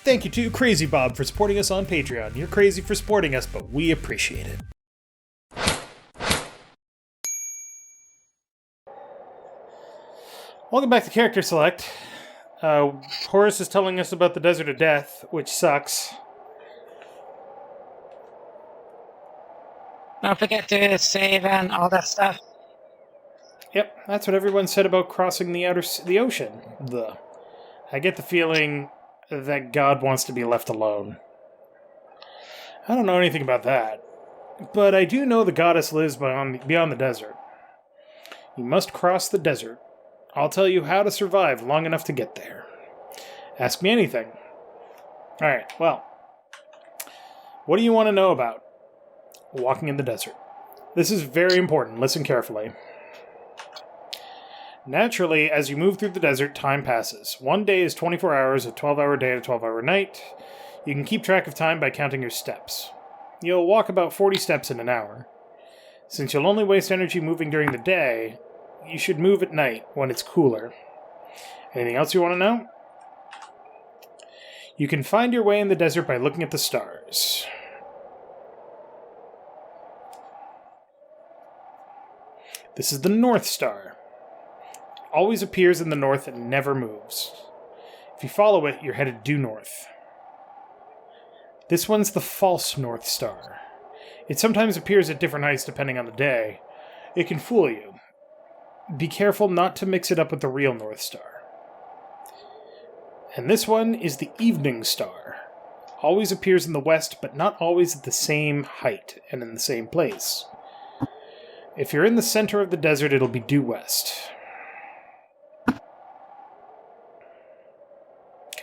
Thank you to Crazy Bob for supporting us on Patreon. You're crazy for supporting us, but we appreciate it. Welcome back to Character Select. Horace is telling us about the Desert of Death, which sucks. Don't forget to save and all that stuff. Yep, that's what everyone said about crossing the ocean. I get the feeling that God wants to be left alone. I don't know anything about that, but I do know the goddess lives beyond the desert. You must cross the desert. I'll tell you how to survive long enough to get there. Ask me anything. Alright, well, what do you want to know about walking in the desert? This is very important. Listen carefully. Naturally, as you move through the desert, time passes. One day is 24 hours, a 12-hour day, and a 12-hour night. You can keep track of time by counting your steps. You'll walk about 40 steps in an hour. Since you'll only waste energy moving during the day, you should move at night when it's cooler. Anything else you want to know? You can find your way in the desert by looking at the stars. This is the North Star. Always appears in the north and never moves. If you follow it, you're headed due north. This one's the false North Star. It sometimes appears at different heights depending on the day. It can fool you. Be careful not to mix it up with the real North Star. And this one is the Evening Star. Always appears in the west, but not always at the same height and in the same place. If you're in the center of the desert, it'll be due west.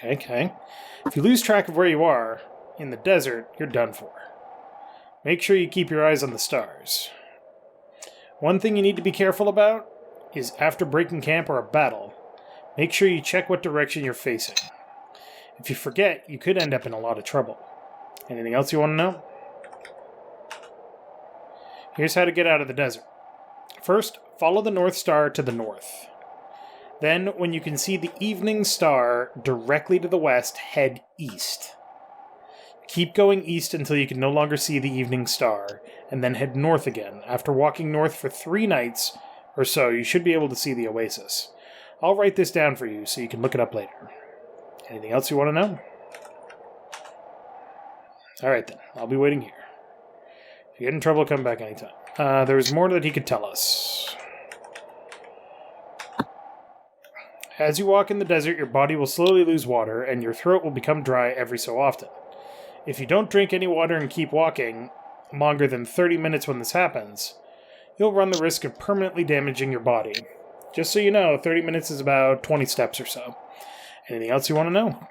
Okay. If you lose track of where you are in the desert, you're done for. Make sure you keep your eyes on the stars. One thing you need to be careful about is after breaking camp or a battle, make sure you check what direction you're facing. If you forget, you could end up in a lot of trouble. Anything else you want to know? Here's how to get out of the desert. First, follow the North Star to the north. Then, when you can see the Evening Star directly to the west, head east. Keep going east until you can no longer see the Evening Star, and then head north again. After walking north for 3 nights or so, you should be able to see the oasis. I'll write this down for you so you can look it up later. Anything else you want to know? Alright then, I'll be waiting here. If you get in trouble, come back anytime. There's more that he could tell us. As you walk in the desert, your body will slowly lose water, and your throat will become dry every so often. If you don't drink any water and keep walking longer than 30 minutes when this happens, you'll run the risk of permanently damaging your body. Just so you know, 30 minutes is about 20 steps or so. Anything else you want to know?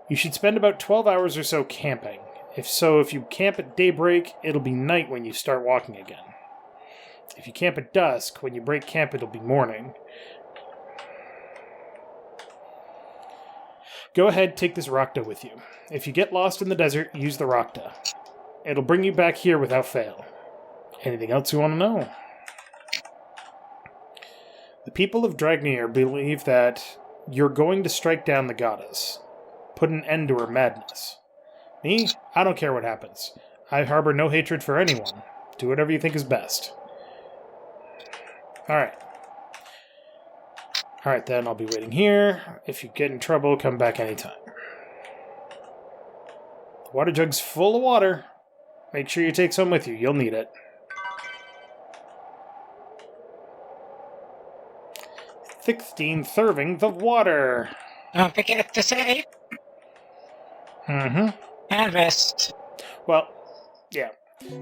You should spend about 12 hours or so camping. If you camp at daybreak, it'll be night when you start walking again. If you camp at dusk, when you break camp, it'll be morning. Go ahead, take this Rakta with you. If you get lost in the desert, use the Rakta. It'll bring you back here without fail. Anything else you want to know? The people of Dragnir believe that you're going to strike down the goddess. Put an end to her madness. Me? I don't care what happens. I harbor no hatred for anyone. Do whatever you think is best. Alright. Alright then, I'll be waiting here. If you get in trouble, come back anytime. The water jug's full of water. Make sure you take some with you. You'll need it. Thickstein serving the water. Don't forget to save and rest. Well, yeah.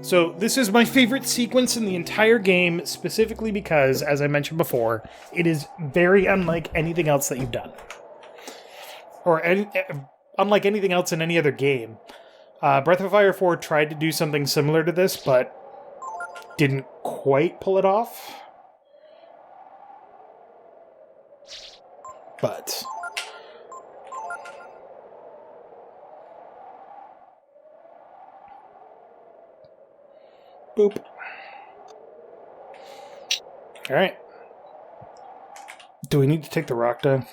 So this is my favorite sequence in the entire game, specifically because, as I mentioned before, it is very unlike anything else that you've done. Or unlike anything else in any other game. Breath of Fire 4 tried to do something similar to this, but didn't quite pull it off. But boop. Alright. Do we need to take the Rakta?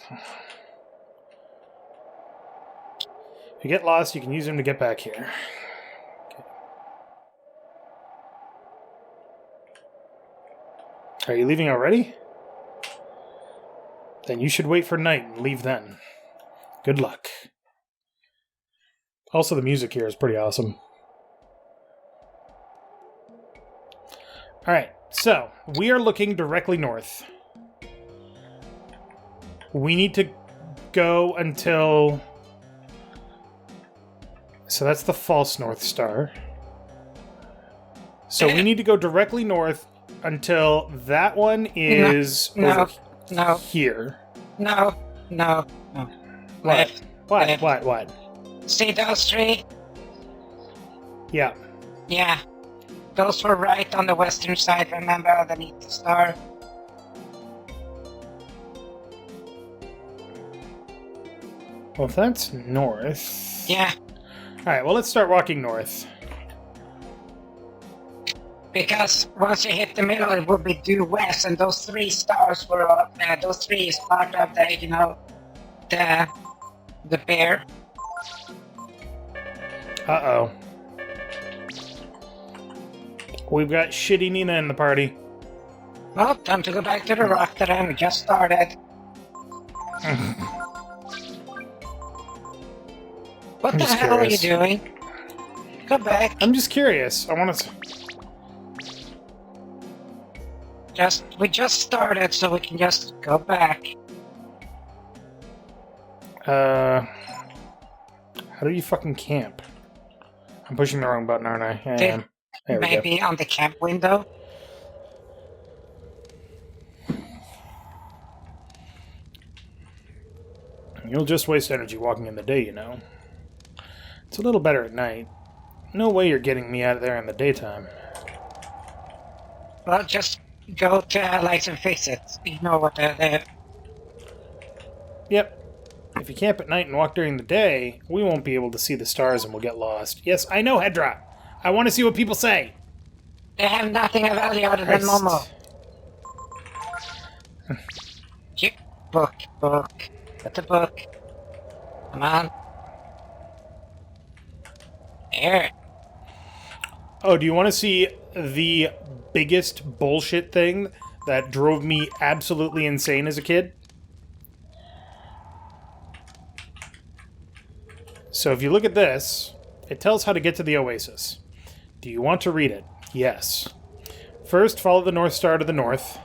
If you get lost, you can use them to get back here. Okay. Are you leaving already? Then you should wait for night and leave then. Good luck. Also, the music here is pretty awesome. Alright, so we are looking directly north. We need to go until... So that's the false North Star. So we need to go directly north until that one is over here. No. What? What? See those three? Yeah. Yeah. Those were right on the western side, remember, underneath the star? Well, if that's north... Yeah. Alright, well, let's start walking north. Because once you hit the middle, it will be due west, and those three stars were all, those three is part of the, you know, the bear. Uh-oh. We've got shitty Nina in the party. Well, time to go back to the rock that I just started. What the hell are you doing? Go back. I'm just curious. I want to... We just started, so we can just go back. How do you fucking camp? I'm pushing the wrong button, aren't I? Yeah, I am. There we go. Maybe on the camp window? You'll just waste energy walking in the day, you know. It's a little better at night. No way you're getting me out of there in the daytime. Well, just go to Allies and fix it. You know what they're there. Yep. If you camp at night and walk during the day, we won't be able to see the stars and we'll get lost. Yes, I know, Hedrah. I want to see what people say. They have nothing of value other than Momo. Book. Get the book. Come on. There. Oh, do you want to see the biggest bullshit thing that drove me absolutely insane as a kid? So if you look at this, it tells how to get to the oasis. Do you want to read it? Yes. First, follow the North Star to the north.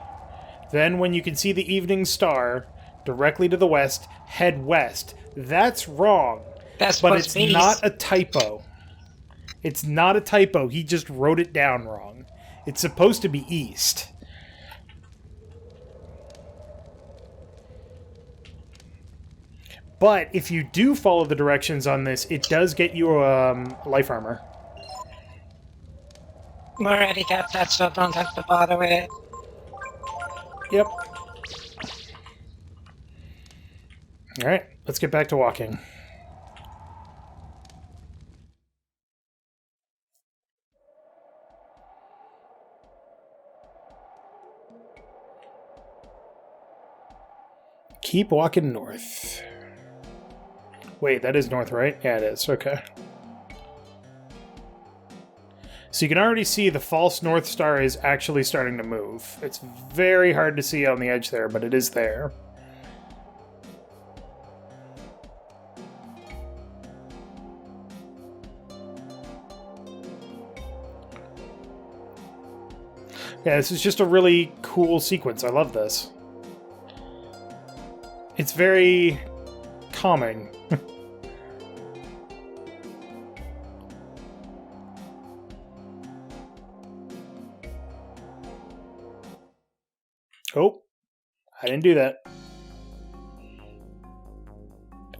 Then, when you can see the evening star directly to the west, head west. That's wrong. But it's not a typo. It's not a typo. He just wrote it down wrong. It's supposed to be east. But if you do follow the directions on this, it does get you life armor. We already got that, so don't have to bother with it. Yep. Alright, let's get back to walking. Keep walking north. Wait, that is north, right? Yeah, it is. Okay. So you can already see the false North Star is actually starting to move. It's very hard to see on the edge there, but it is there. Yeah, this is just a really cool sequence. I love this. It's very calming. Oh, I didn't do that.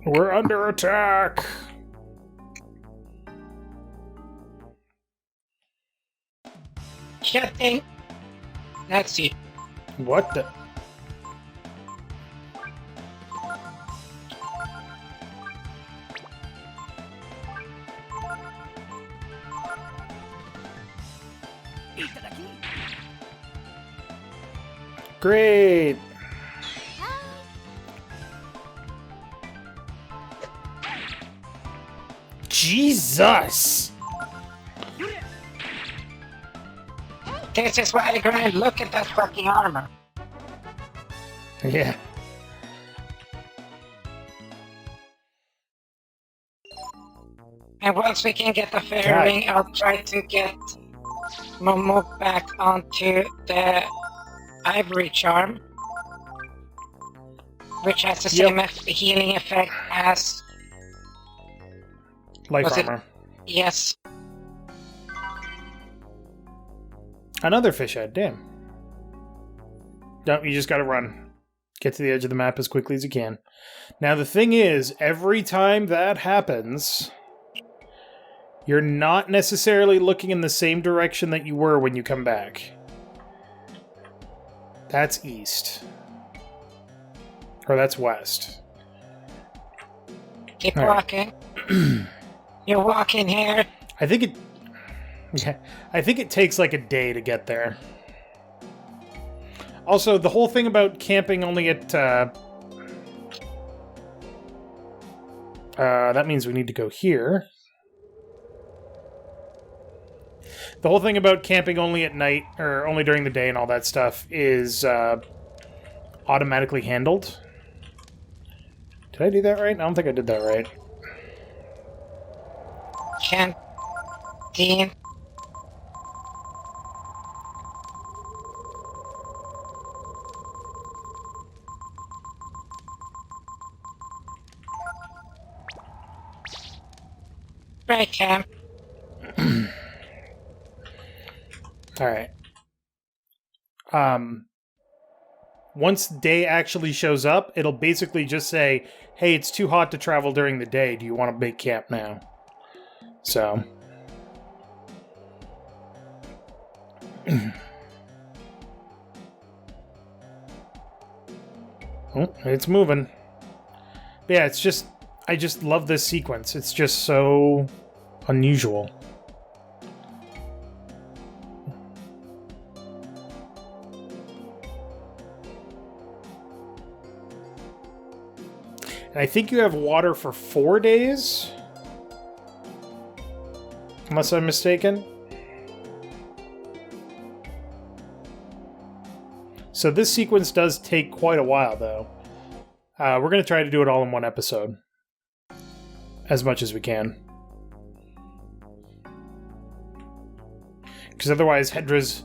We're under attack! Shutting. That's it. What the... Great! Jesus! This is why I grind. Look at that fucking armor. Yeah. And once we can get the fairy ring, I'll try to get Momo back onto the ivory charm, which has the same healing effect as life armor. Yes. Another fish head, damn. No, you just gotta run. Get to the edge of the map as quickly as you can. Now the thing is, every time that happens, you're not necessarily looking in the same direction that you were when you come back. That's east. Or that's west. Keep walking. You're walking here. I think it... Yeah, I think it takes like a day to get there. Also, the whole thing about camping only at... that means we need to go here. The whole thing about camping only at night, or only during the day and all that stuff, is automatically handled. Did I do that right? I don't think I did that right. Canteen. Right, camp. Alright. Once day actually shows up, it'll basically just say, hey, it's too hot to travel during the day. Do you want to make camp now? So. Oh, it's moving. But yeah, it's just... I just love this sequence. It's just so unusual. And I think you have water for 4 days? Unless I'm mistaken. So this sequence does take quite a while, though. We're going to try to do it all in one episode. As much as we can. Because otherwise, Hedrah's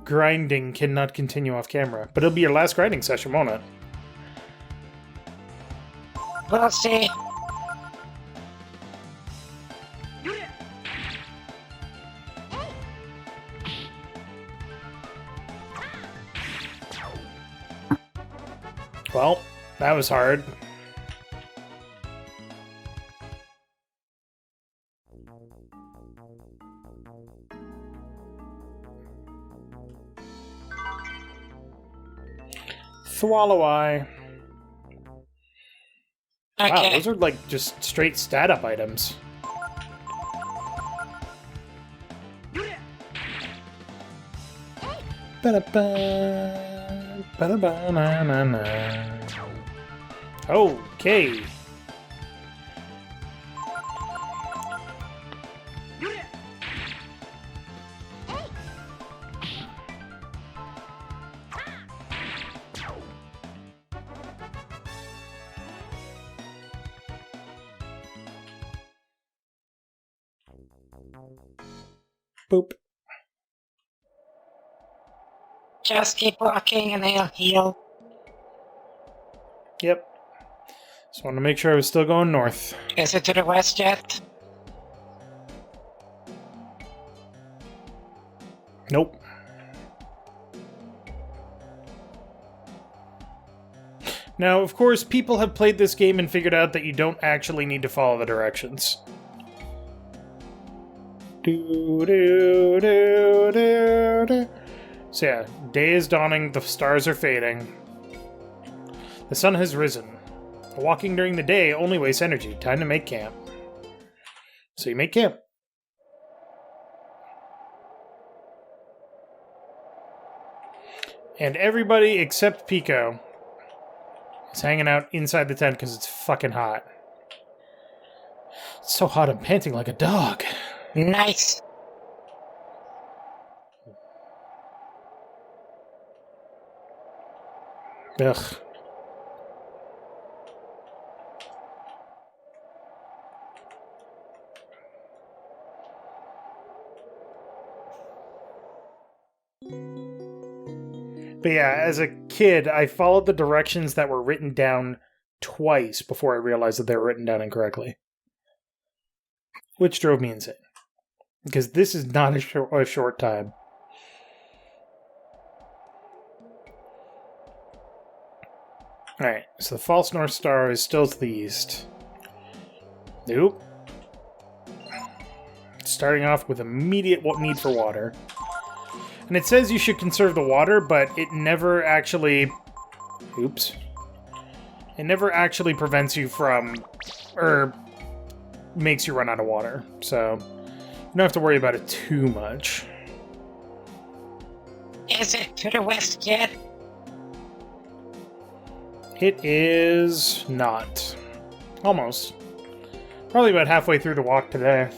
grinding cannot continue off camera. But it'll be your last grinding session, won't it? We'll see. Well, that was hard. Swallow Eye. Okay. Wow, those are like just straight stat up items. Ba-da-ba, ba-da-ba-na-na-na. Okay. Boop. Just keep walking and they'll heal. Yep. Just wanted to make sure I was still going north. Is it to the west yet? Nope. Now, of course, people have played this game and figured out that you don't actually need to follow the directions. Do, do, do, do, do. So yeah, day is dawning, the stars are fading. The sun has risen. Walking during the day only wastes energy. Time to make camp. So you make camp. And everybody except Pico is hanging out inside the tent because it's fucking hot. It's so hot I'm panting like a dog. Nice. Ugh. But yeah, as a kid, I followed the directions that were written down twice before I realized that they were written down incorrectly. Which drove me insane. Because this is not a short time. Alright, so the false North Star is still to the east. Nope. Starting off with immediate need for water. And it says you should conserve the water, but it never actually... Oops. It never actually prevents you from... or makes you run out of water. So, you don't have to worry about it too much. Is it to the west yet? It is not. Almost. Probably about halfway through the walk today.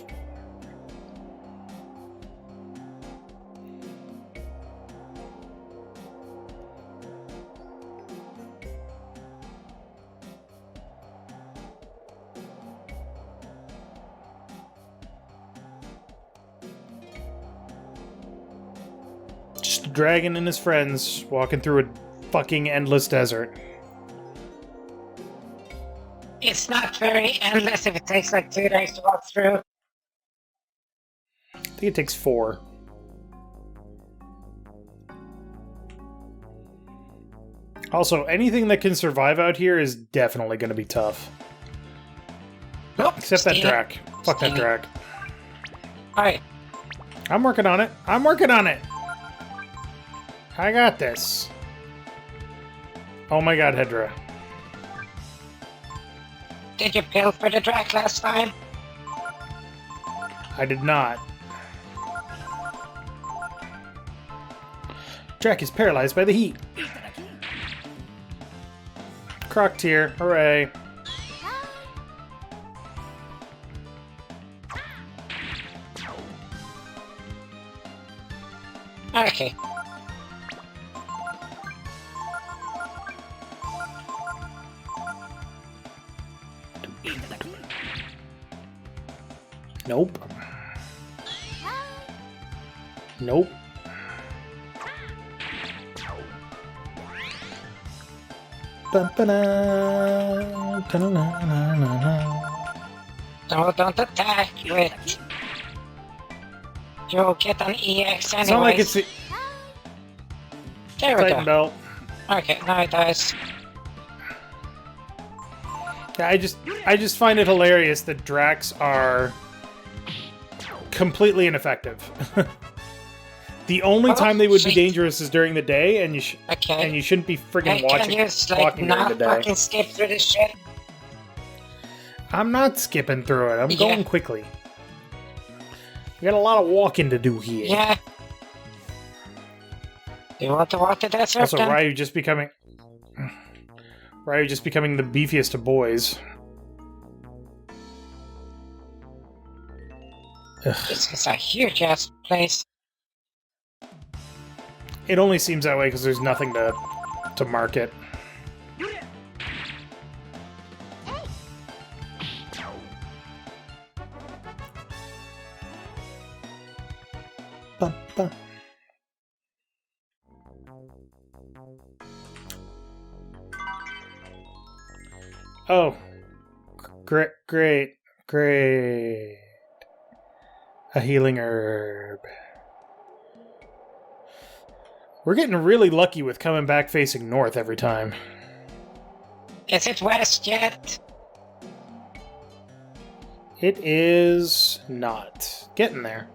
Just a dragon and his friends walking through a fucking endless desert. It's not very endless if it takes like 2 days to walk through. I think it takes 4. Also, anything that can survive out here is definitely going to be tough. Oh, Except that Drac. Fuck that Drac. Alright. I'm working on it. I'm working on it. I got this. Oh my god, Hedrah. Did you pill for the Drac last time? I did not. Drac is paralyzed by the heat. Croc tier, hooray. Okay. Nope. Nope. Don't attack it. You'll get an EX anyways. It's not like it's the There we Titan go. belt. Okay, now it does. Yeah, I just find it hilarious that Dracs are completely ineffective. The only time they would be dangerous is during the day, and you shouldn't be friggin' Can you just like walking during the not day. fucking skip through this shit? I'm not skipping through it. I'm going quickly. We got a lot of walking to do here. Yeah. You want to walk the desert? Also, then? Ryu just becoming the beefiest of boys. Ugh. This is a huge ass place. It only seems that way because there's nothing to market. Ba-ba. Oh, great. A healing herb. We're getting really lucky with coming back facing north every time. Is it west yet? It is not. Getting there.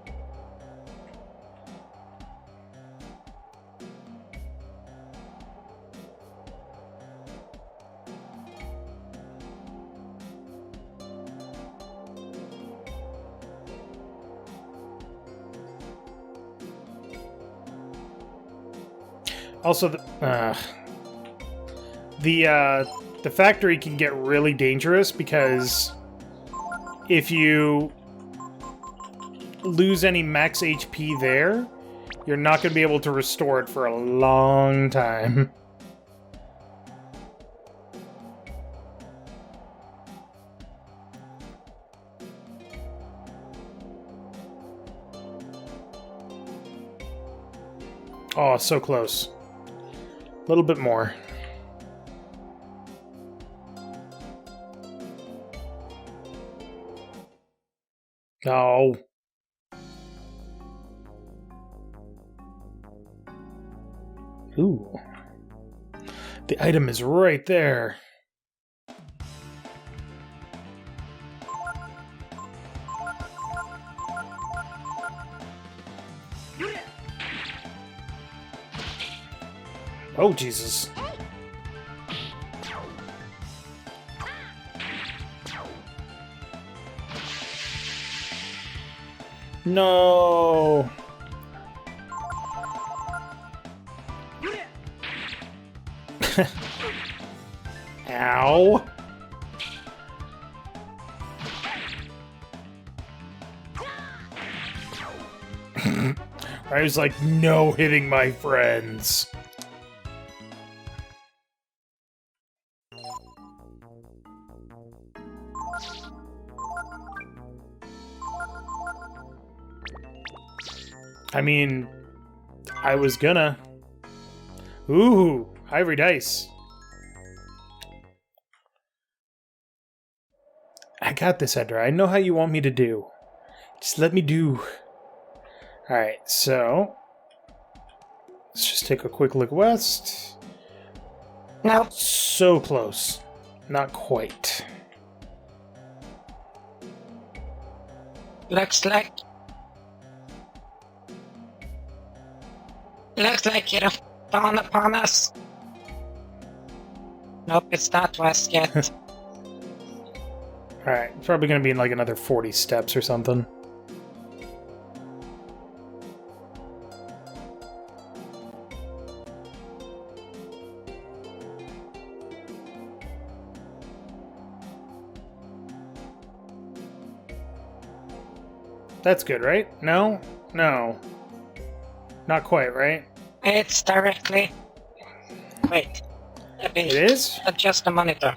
Also, the factory can get really dangerous because if you lose any max HP there, you're not going to be able to restore it for a long time. Oh, so close. A little bit more. No. Ooh. The item is right there. Oh, Jesus. No. Ow. I was like, no hitting my friends. I mean, I was gonna. Ooh, ivory dice. I got this, Hedrah. I know how you want me to do. Just let me do. Alright, so let's just take a quick look west. No. So close. Not quite. Looks like you're dawn upon us. Nope, it's not west yet. Alright, it's probably going to be in like another 40 steps or something. That's good, right? No? No. Not quite, right? It's directly... Wait. Let me It is? adjust the monitor.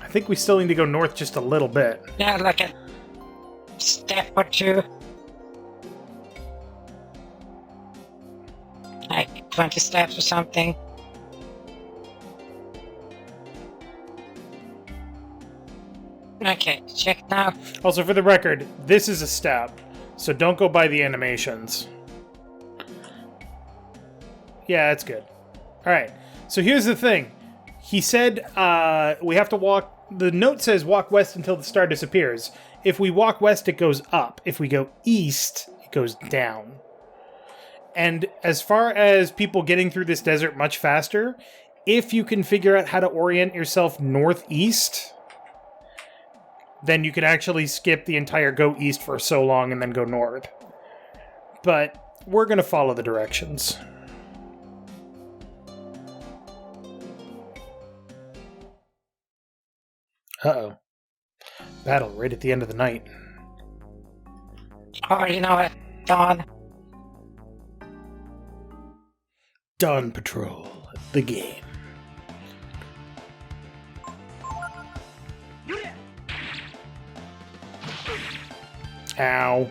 I think we still need to go north just a little bit. Yeah, like a step or two. Like 20 steps or something. Okay, check now. Also, for the record, this is a step, so don't go by the animations. Yeah, that's good. Alright, so here's the thing. He said we have to walk... The note says walk west until the star disappears. If we walk west, it goes up. If we go east, it goes down. And as far as people getting through this desert much faster, if you can figure out how to orient yourself northeast, then you can actually skip the entire go east for so long and then go north. But we're going to follow the directions. Uh-oh. Battle right at the end of the night. Oh, you know what, Dawn? Dawn Patrol, the game. Ow.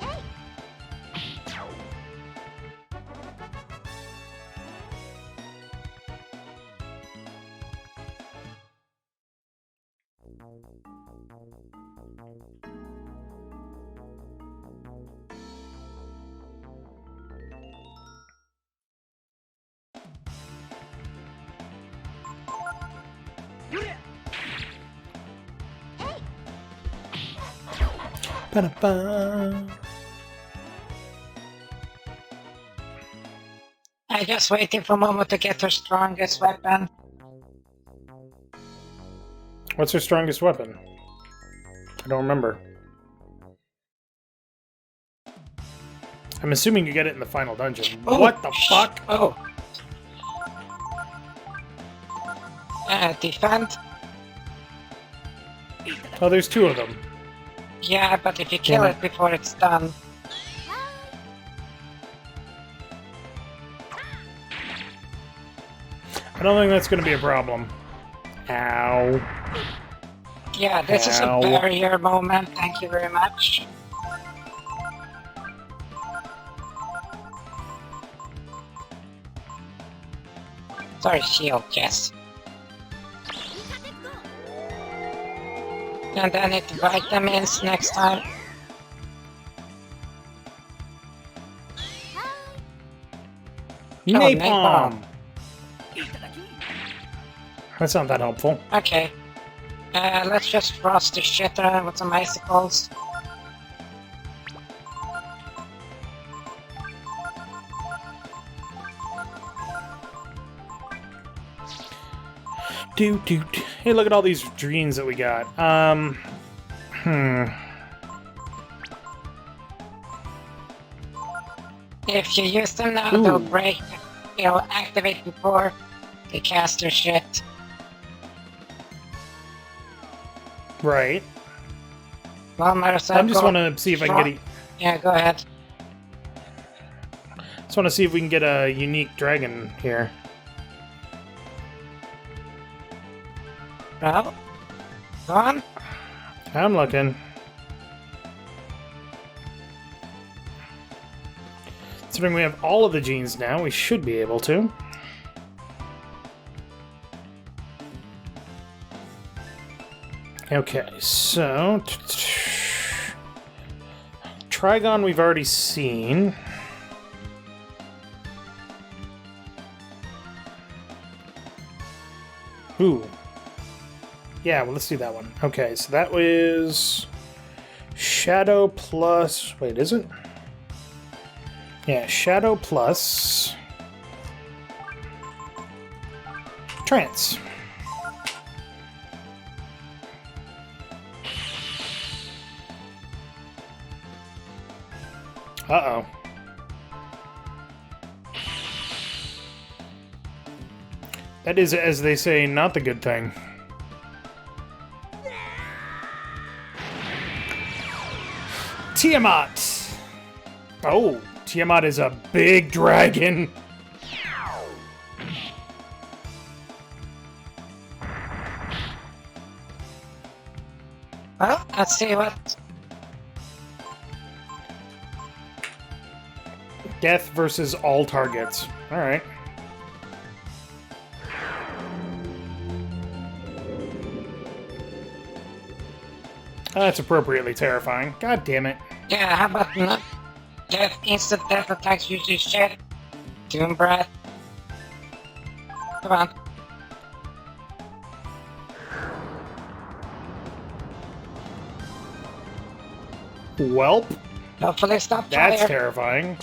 Ba-da-ba. I'm just waiting for Momo to get her strongest weapon. What's her strongest weapon? I don't remember. I'm assuming you get it in the final dungeon. Oh, what the fuck? Oh. Defend. Oh, there's two of them. Yeah, but if you kill Damn it before it's done... I don't think that's going to be a problem. Ow. Yeah, this is a barrier moment, thank you very much. Sorry, shield, yes. And then it vitamins next time. Napalm! That's not that helpful. Okay. Let's just frost the shit around with some icicles. Dude. Hey, look at all these dreams that we got. If you use them now, they'll break. They'll activate before they cast their shit. Right. Well, Marcel, I just want to see if I can get Yeah, go ahead. Just want to see if we can get a unique dragon here. Well, go on. I'm looking. Considering we have all of the genes now, we should be able to. Okay, so... Trigon we've already seen. Ooh. Yeah, well, let's do that one. Okay, so that was... Shadow plus... Wait, is it? Yeah, Shadow plus... Trance. Uh-oh. That is, as they say, not the good thing. Tiamat! Oh, Tiamat is a big dragon. Well, let's see what... Death versus all targets. Alright. That's appropriately terrifying. God damn it. Yeah, how about not death, instant death attacks usually shit? Doom breath. Come on. Welp. Hopefully stop That's fire. terrifying.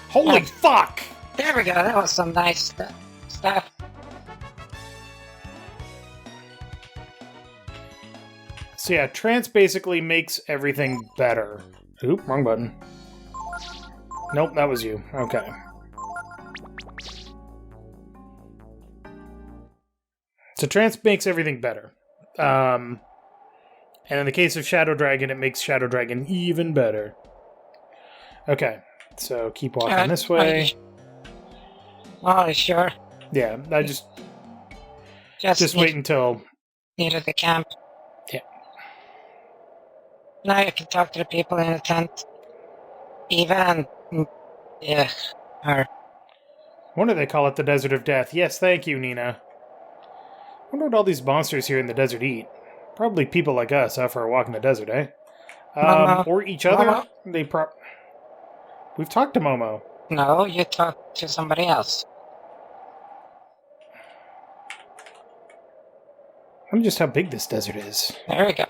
Holy fuck! There we go, that was some nice stuff. So yeah, trance basically makes everything better. Oop, wrong button. Nope, that was you. Okay. So trance makes everything better. And in the case of Shadow Dragon, it makes Shadow Dragon even better. Okay, so keep walking this way. Oh, sure. Yeah, I just wait until... Needed the camp. Yeah. Now you can talk to the people in the tent. Eva and... Yeah, her. What do they call it? The Desert of Death. Yes, thank you, Nina. I wonder what all these monsters here in the desert eat. Probably people like us out for a walk in the desert, eh? Or each other? Momo? We've talked to Momo. No, you talked to somebody else. I wonder just how big this desert is. There we go.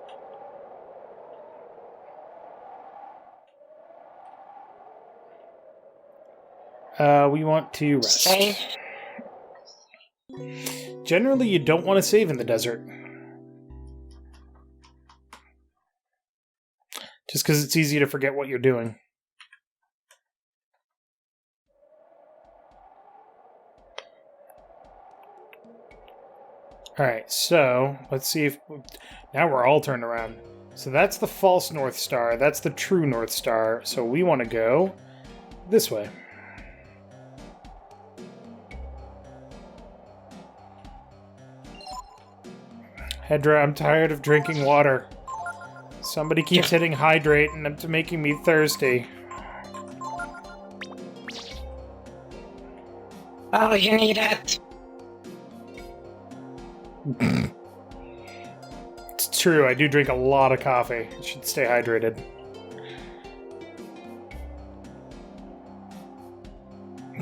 We want to rest. Save. Generally, you don't want to save in the desert. Just because it's easy to forget what you're doing. Alright, so let's see if... Now we're all turned around. So that's the false North Star. That's the true North Star. So we want to go this way. Hedrah, I'm tired of drinking water. Somebody keeps hitting hydrate and it's making me thirsty. Oh, you need it. It's true, I do drink a lot of coffee. I should stay hydrated.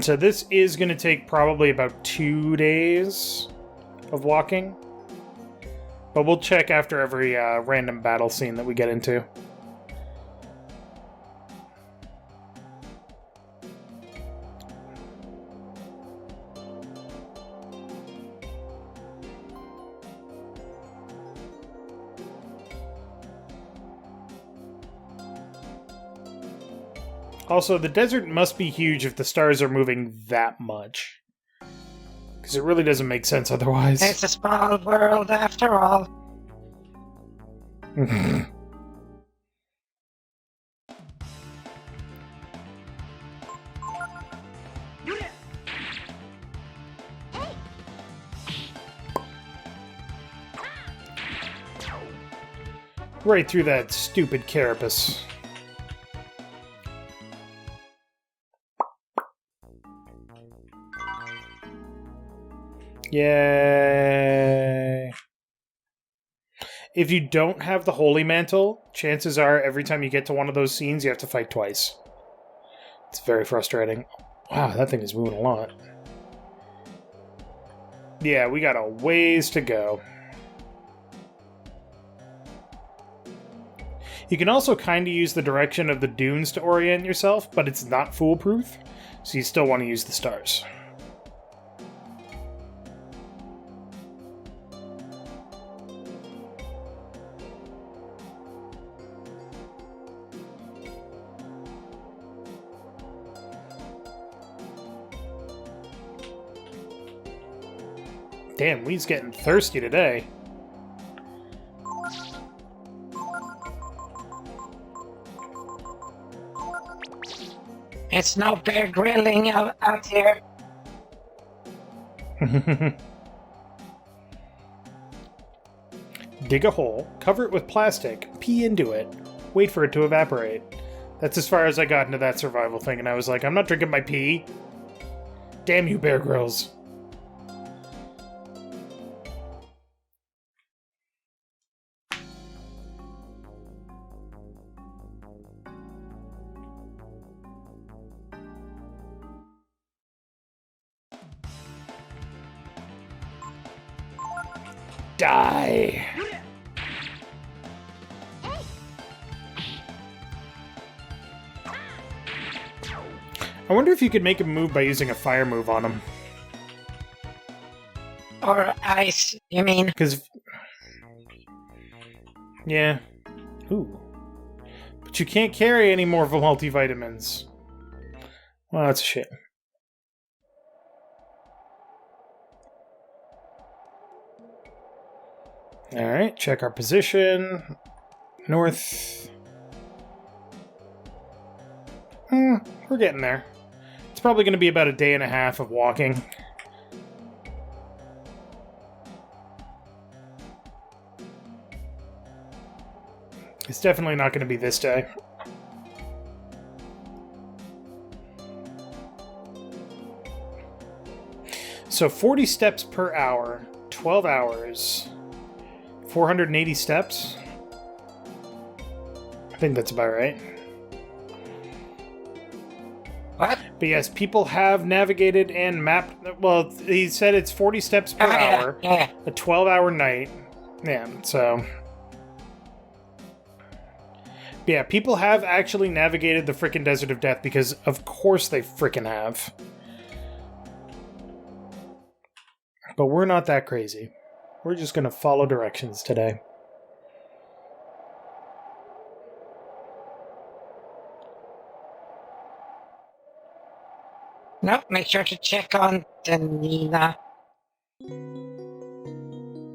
So this is going to take probably about 2 days of walking. But we'll check after every random battle scene that we get into. Also, the desert must be huge if the stars are moving that much. Because it really doesn't make sense otherwise. It's a small world after all. Right through that stupid carapace. Yay! If you don't have the Holy Mantle, chances are every time you get to one of those scenes, you have to fight twice. It's very frustrating. Wow, that thing is moving a lot. Yeah, we got a ways to go. You can also kind of use the direction of the dunes to orient yourself, but it's not foolproof, so you still want to use the stars. Damn, we's getting thirsty today. It's no bear grilling out here. Dig a hole, cover it with plastic, pee into it, wait for it to evaporate. That's as far as I got into that survival thing, and I was like, I'm not drinking my pee. Damn you, Bear Grylls. Die. I wonder if you could make him move by using a fire move on him. Or ice, you mean? Because... Yeah. Ooh. But you can't carry any more multivitamins. Well, that's a shit. Alright, check our position. North. We're getting there. It's probably going to be about a day and a half of walking. It's definitely not going to be this day. So 40 steps per hour, 12 hours, 480 steps. I think that's about right. What? But yes, people have navigated and mapped... Well, he said it's 40 steps per hour, Yeah. a 12-hour night. Yeah, so... But yeah, people have actually navigated the frickin' Desert of Death because of course they frickin' have. But we're not that crazy. We're just gonna follow directions today. No, make sure to check on the Nina.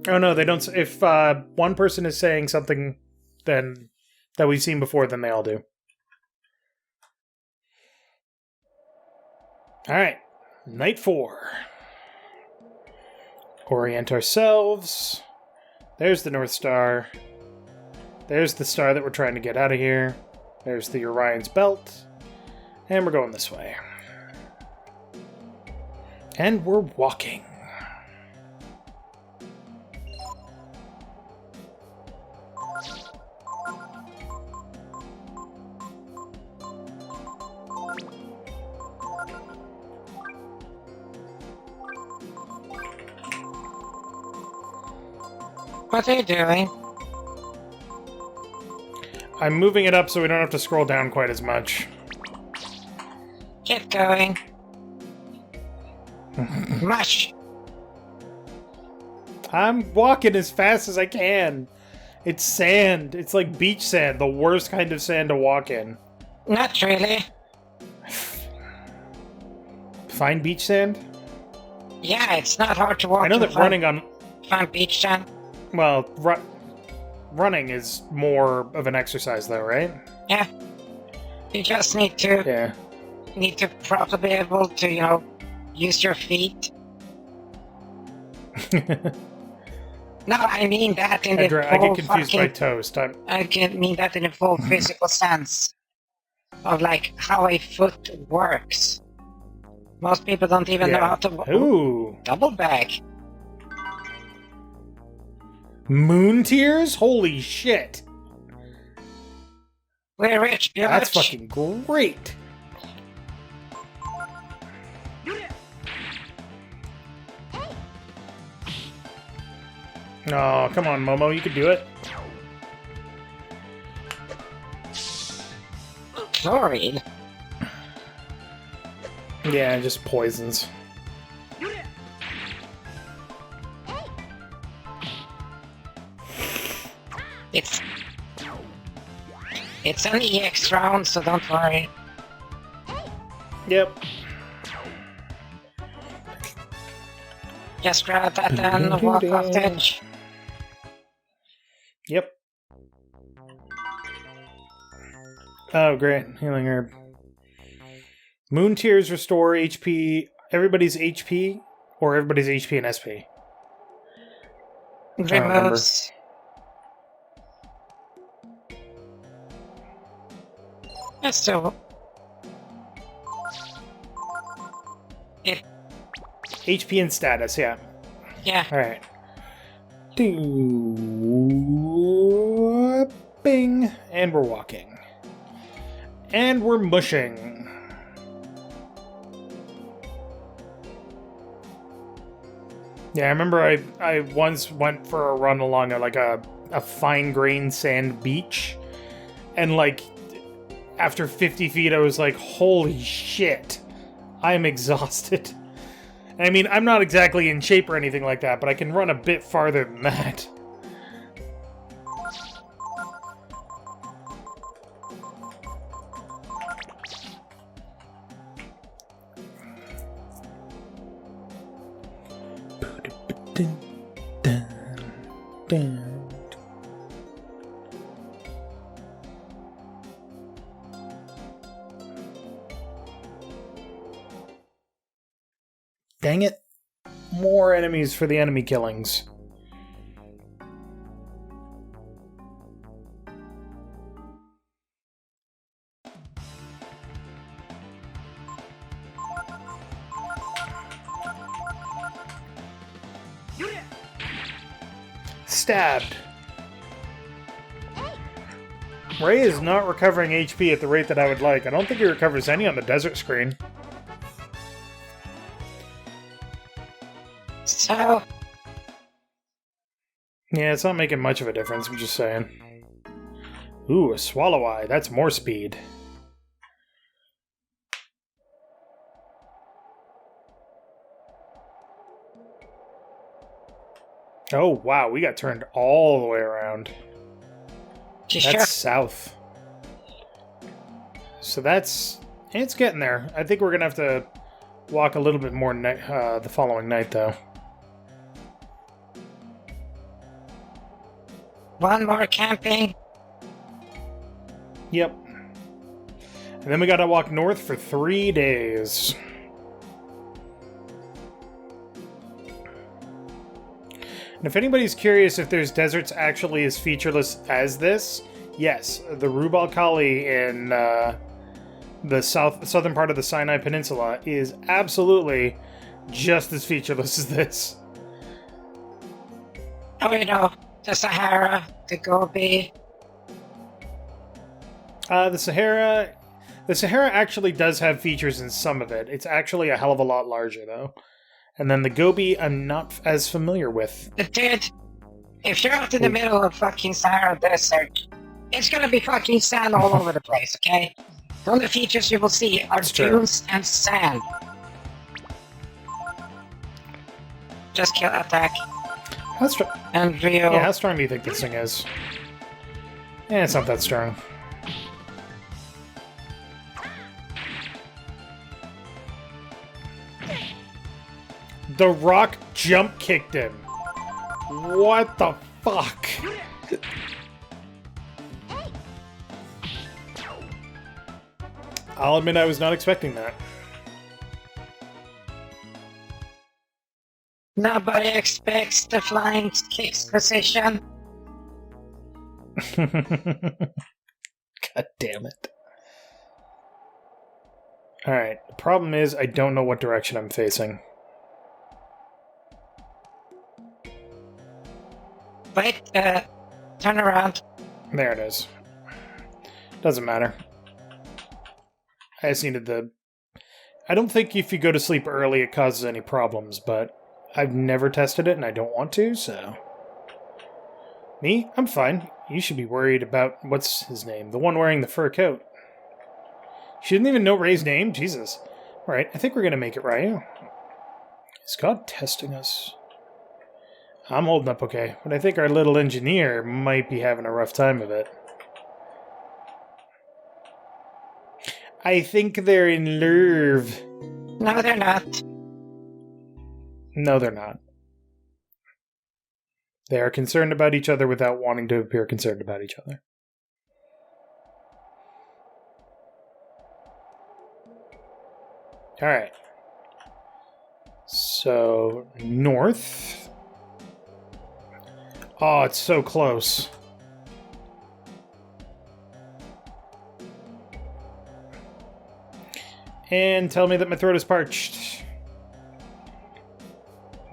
Oh no, they don't. If one person is saying something then that we've seen before, then they all do. Alright. Night 4. Orient ourselves. There's the North Star. There's the star that we're trying to get out of here. There's the Orion's Belt. And we're going this way. And we're walking. What are you doing? I'm moving it up so we don't have to scroll down quite as much. Keep going. Mush. I'm walking as fast as I can. It's sand. It's like beach sand, the worst kind of sand to walk in. Not really. Fine beach sand? Yeah, it's not hard to walk. I know that running on... Fine beach sand. Well, running is more of an exercise, though, right? Yeah. You just need to... Yeah. Need to probably be able to, you know, use your feet. No, I mean that in the full I get confused by toast. I mean that in the full physical sense of like how a foot works. Most people don't even know how to Ooh. double back. Moon tears? Holy shit! We're rich, bitch. That's fucking great. Oh, come on, Momo, you can do it. Chlorine? Yeah, just poisons. It's an EX round, so don't worry. Yep. Just grab that and walk off the edge. Yep. Oh, great. Healing herb. Moon tears restore HP, everybody's HP, or everybody's HP and SP? Removes. That's still... It... HP and status, yeah. Yeah. Alright. Bing. And we're walking. And we're mushing. Yeah, I remember I once went for a run along a fine-grained sand beach. And, like, after 50 feet, I was like, holy shit. I'm exhausted. I mean, I'm not exactly in shape or anything like that, but I can run a bit farther than that. Dang it. More enemies for the enemy killings. Stabbed. Ray is not recovering HP at the rate that I would like. I don't think he recovers any on the desert screen. So... Yeah, it's not making much of a difference, I'm just saying. Ooh, a swallow eye. That's more speed. Oh, wow, we got turned all the way around. That's south. So that's... It's getting there. I think we're going to have to walk a little bit more the following night, though. One more camping. Yep. And then we gotta walk north for 3 days. And if anybody's curious if there's deserts actually as featureless as this, yes, the Rubal Khali in the southern part of the Sinai Peninsula is absolutely just as featureless as this. Oh, you know, the Sahara, the Gobi. The Sahara actually does have features in some of it. It's actually a hell of a lot larger, though. And then the Gobi, I'm not as familiar with. Dude, if you're out in the middle of fucking Sahara Desert, it's gonna be fucking sand all over the place, okay? The only features you will see are dunes and sand. Just kill attack. How strong? And Rio. Yeah, how strong do you think this thing is? Yeah, it's not that strong. The rock jump kicked him. What the fuck? I'll admit I was not expecting that. Nobody expects the flying kicks position. God damn it. Alright, the problem is I don't know what direction I'm facing. Wait, turn around. There it is. Doesn't matter. I just needed the... I don't think if you go to sleep early it causes any problems, but I've never tested it and I don't want to, so... Me? I'm fine. You should be worried about... what's his name? The one wearing the fur coat. She didn't even know Ray's name? Jesus. Alright, I think we're gonna make it, Ryu. Is God testing us? I'm holding up okay, but I think our little engineer might be having a rough time of it. I think they're in love. No, they're not. No, they're not. They are concerned about each other without wanting to appear concerned about each other. Alright. So, north. Oh, it's so close. And tell me that my throat is parched.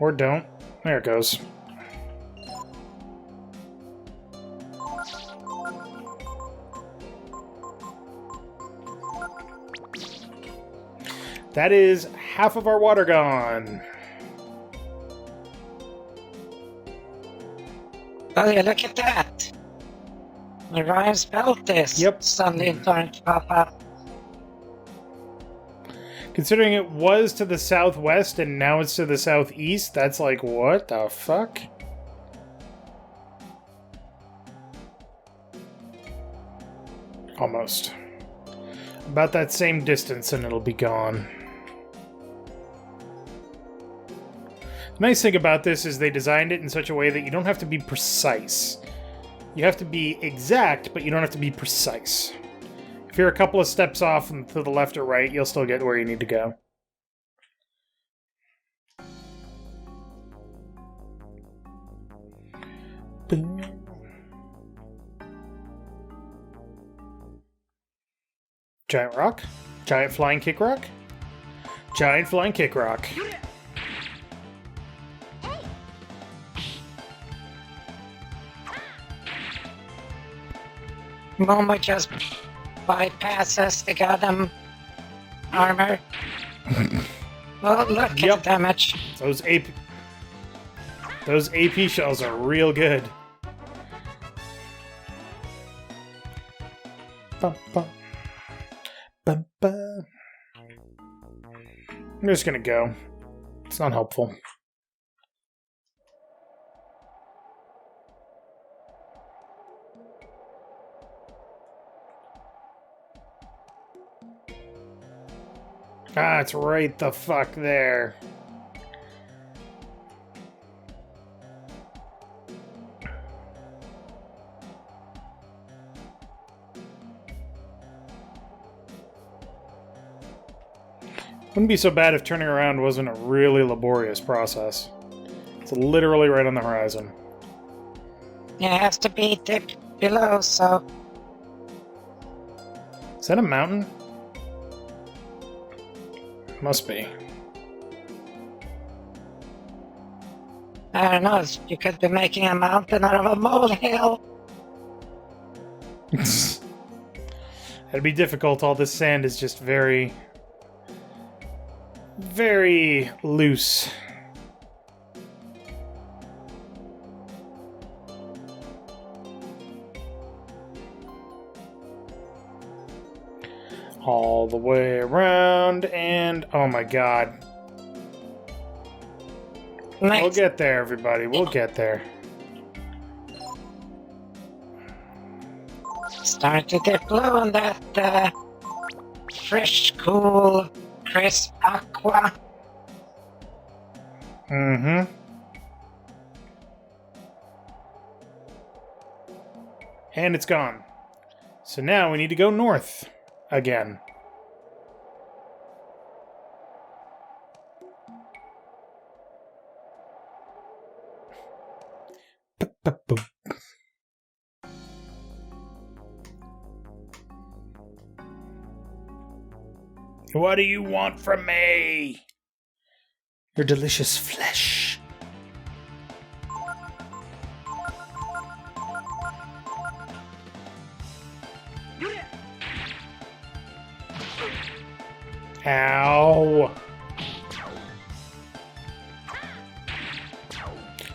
Or don't. There it goes. That is half of our water gone. Oh yeah, look at that. Orion's belt is suddenly starting to pop up. Considering it was to the southwest and now it's to the southeast, that's like, what the fuck? Almost. About that same distance and it'll be gone. The nice thing about this is they designed it in such a way that you don't have to be precise. You have to be exact, but you don't have to be precise. If you're a couple of steps off and to the left or right, you'll still get where you need to go. Giant rock? Giant flying kick rock? Giant flying kick rock. Momo just bypasses the goddamn armor. Well, look at the damage. Those AP shells are real good. Bum, bum. Bum, bum. I'm just gonna go. It's not helpful. Ah, it's right the fuck there. Wouldn't be so bad if turning around wasn't a really laborious process. It's literally right on the horizon. Yeah, it has to be dipped below, so... Is that a mountain? Must be. I don't know, you could be making a mountain out of a molehill. That'd be difficult. All this sand is just very, very loose. All the way around, and oh my god. Nice. We'll get there, everybody. We'll get there. Start to dip low on that fresh, cool, crisp aqua. Mm-hmm. And it's gone. So now we need to go north again. What do you want from me? Your delicious flesh. Ow.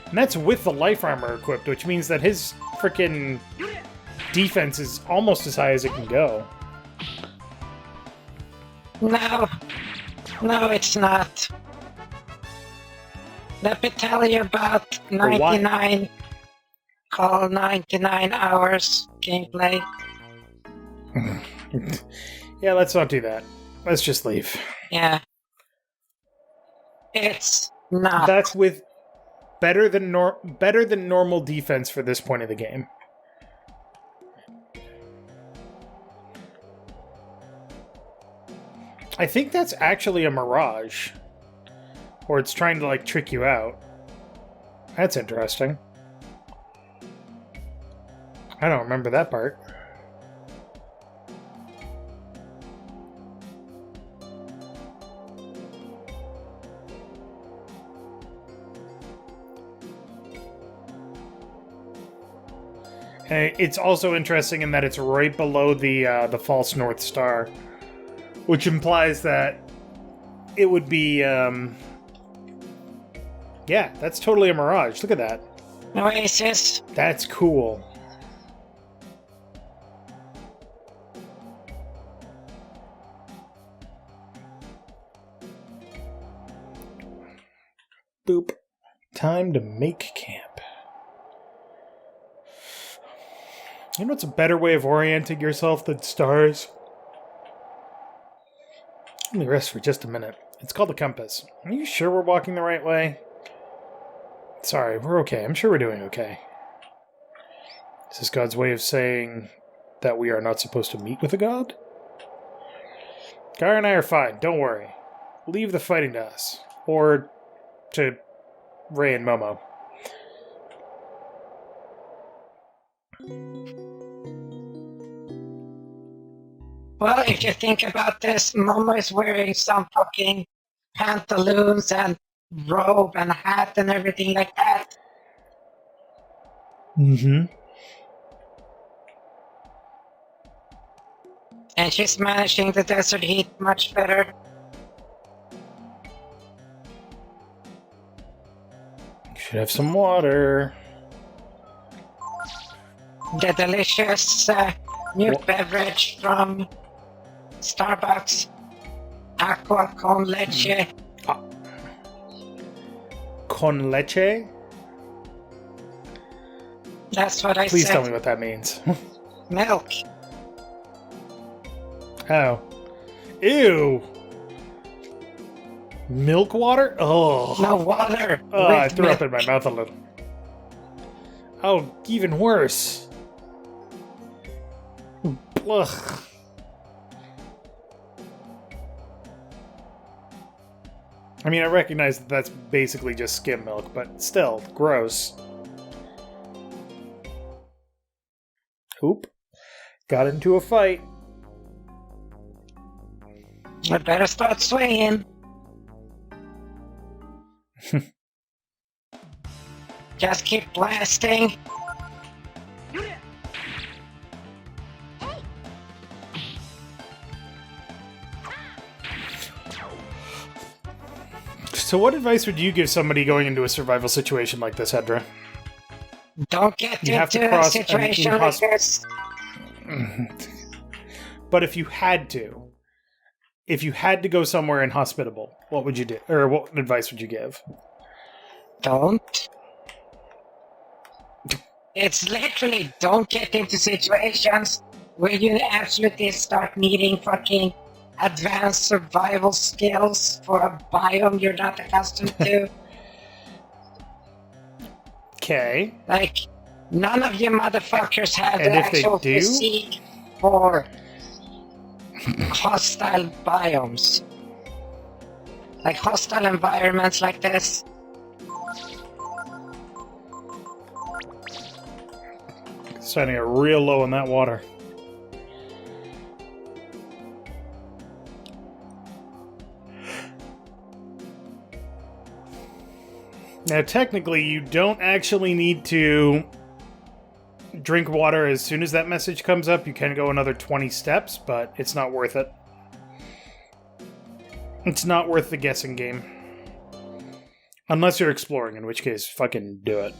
And that's with the life armor equipped, which means that his frickin' defense is almost as high as it can go. No, it's not. Let me tell you about 99, call 99 hours gameplay. Yeah, let's not do that. Let's just leave. Yeah. It's not. That's with better than normal defense for this point of the game. I think that's actually a mirage. Or it's trying to, like, trick you out. That's interesting. I don't remember that part. And it's also interesting in that it's right below the false North Star, which implies that it would be, yeah, that's totally a mirage. Look at that. Oasis. That's cool. Boop. Time to make camp. You know what's a better way of orienting yourself than stars? Let me rest for just a minute. It's called a compass. Are you sure we're walking the right way? Sorry, we're okay. I'm sure we're doing okay. Is this God's way of saying that we are not supposed to meet with a god? Gar and I are fine. Don't worry. Leave the fighting to us. Or to Ray and Momo. Well, if you think about this, Momo is wearing some fucking pantaloons and robe and hat and everything like that. Mm-hmm. And she's managing the desert heat much better. Should have some water. The delicious new beverage from Starbucks. Aqua con leche. Con leche? That's what I Please said. tell me what that means. Milk. Oh. Ew! Milk water? Oh. No water. Oh, I with threw milk. up in my mouth a little. Oh, even worse. Ugh. I mean, I recognize that that's basically just skim milk, but still, gross. Oop. Got into a fight. I better start swinging. Just keep blasting. So what advice would you give somebody going into a survival situation like this, Hedrah? Don't get You have to into a cross situation like this. But if you had to go somewhere inhospitable, what would you do? Or what advice would you give? Don't. It's literally don't get into situations where you absolutely start needing fucking advanced survival skills for a biome you're not accustomed to. Okay. Like, none of you motherfuckers have And the if they actual do? physique for hostile biomes. Like hostile environments like this. Starting to get real low in that water. Now, technically, you don't actually need to drink water as soon as that message comes up. You can go another 20 steps, but it's not worth it. It's not worth the guessing game. Unless you're exploring, in which case, fucking do it.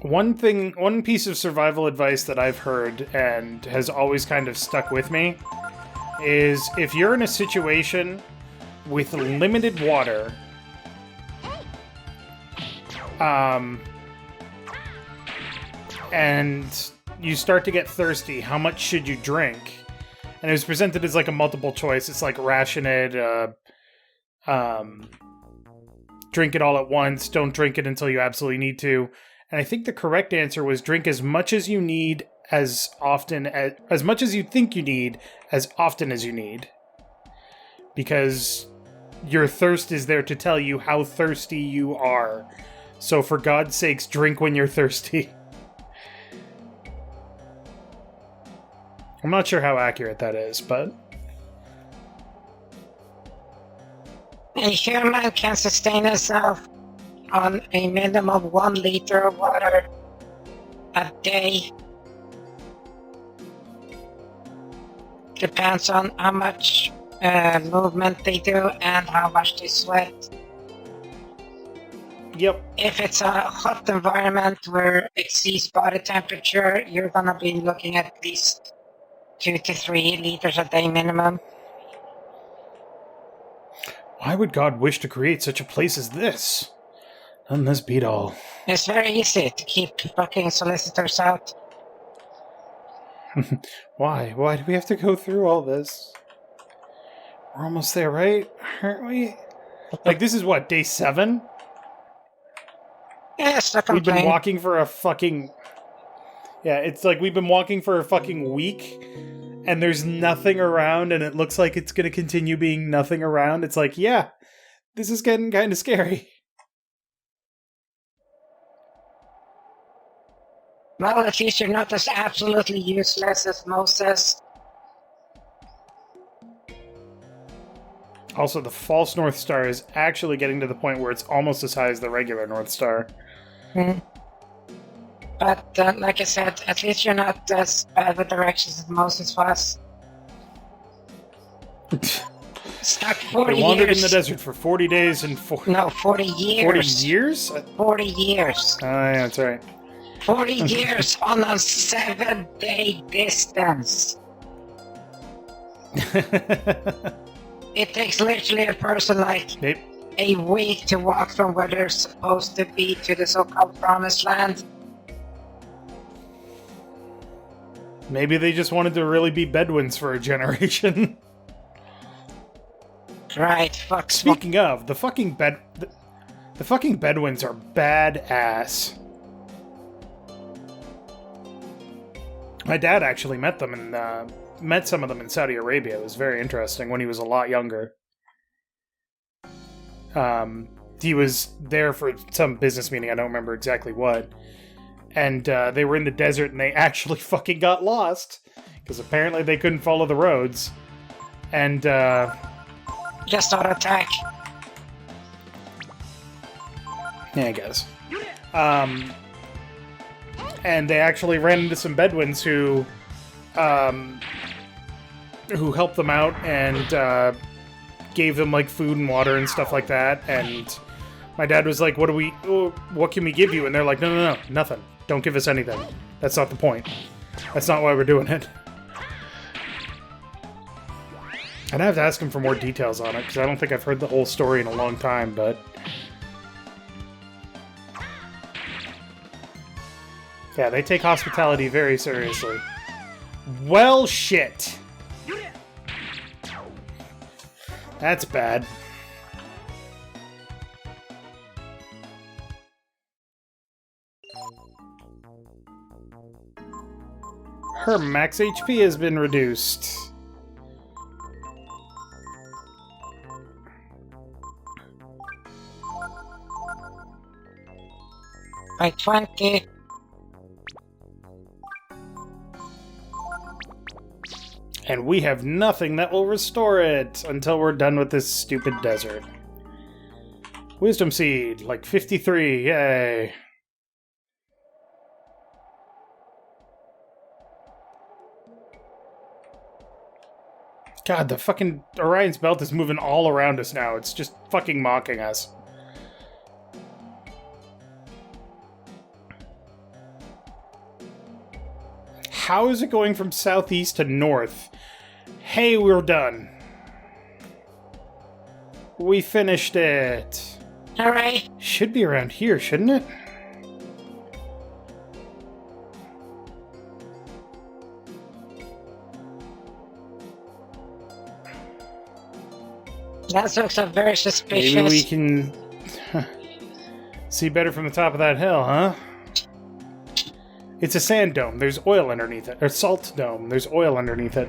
One piece of survival advice that I've heard and has always kind of stuck with me is if you're in a situation with limited water, and you start to get thirsty, how much should you drink? And it was presented as like a multiple choice. It's like ration it, drink it all at once, don't drink it until you absolutely need to. And I think the correct answer was drink as much as you need as much as you think you need, as often as you need. Because your thirst is there to tell you how thirsty you are. So for God's sakes, drink when you're thirsty. I'm not sure how accurate that is, but... A human can sustain himself on a minimum of 1 liter of water a day. Depends on how much movement they do and how much they sweat. Yep. If it's a hot environment where it exceeds body temperature, you're gonna be looking at least 2 to 3 liters a day minimum. Why would God wish to create such a place as this? Doesn't this beat all? It's very easy to keep fucking solicitors out. Why? Why do we have to go through all this? We're almost there, right? Aren't we? Like, this is what, day 7? Yeah, stuck on We've been plane. walking for a fucking... Yeah, it's like we've been walking for a fucking week, and there's nothing around, and it looks like it's going to continue being nothing around. It's like, yeah, this is getting kind of scary. Well, at least you're not as absolutely useless as Moses. Also, the false North Star is actually getting to the point where it's almost as high as the regular North Star. But, like I said, at least you're not as bad with directions as Moses was. Stuck 40 I wandered years. in the desert for 40 days and 40 years. 40 years? 40 years. Oh, yeah, that's right. 40 years on a 7-day distance. It takes literally a person like a week to walk from where they're supposed to be to the so-called promised land. Maybe they just wanted to really be Bedouins for a generation. Right, fuck. Speaking of, the fucking Bedouins are badass. My dad actually met them in met some of them in Saudi Arabia. It was very interesting when he was a lot younger. He was there for some business meeting. I don't remember exactly what. And they were in the desert, and they actually fucking got lost. Because apparently they couldn't follow the roads. And, Just auto attack. yeah, I guess. And they actually ran into some Bedouins who helped them out and gave them like food and water and stuff like that. And my dad was like, what can we give you? And they're like, no, nothing. Don't give us anything. That's not the point. That's not why we're doing it. I'd have to ask him for more details on it, because I don't think I've heard the whole story in a long time, but... yeah, they take hospitality very seriously. Well, shit. That's bad. Her max HP has been reduced. By 20. And we have nothing that will restore it until we're done with this stupid desert. Wisdom Seed, like 53, yay. God, the fucking Orion's Belt is moving all around us now. It's just fucking mocking us. How is it going from southeast to north? Hey, we're done. We finished it. Hooray! Should be around here, shouldn't it? That looks very suspicious. Maybe we can see better from the top of that hill, huh? It's a sand dome. There's oil underneath it. Or salt dome. There's oil underneath it.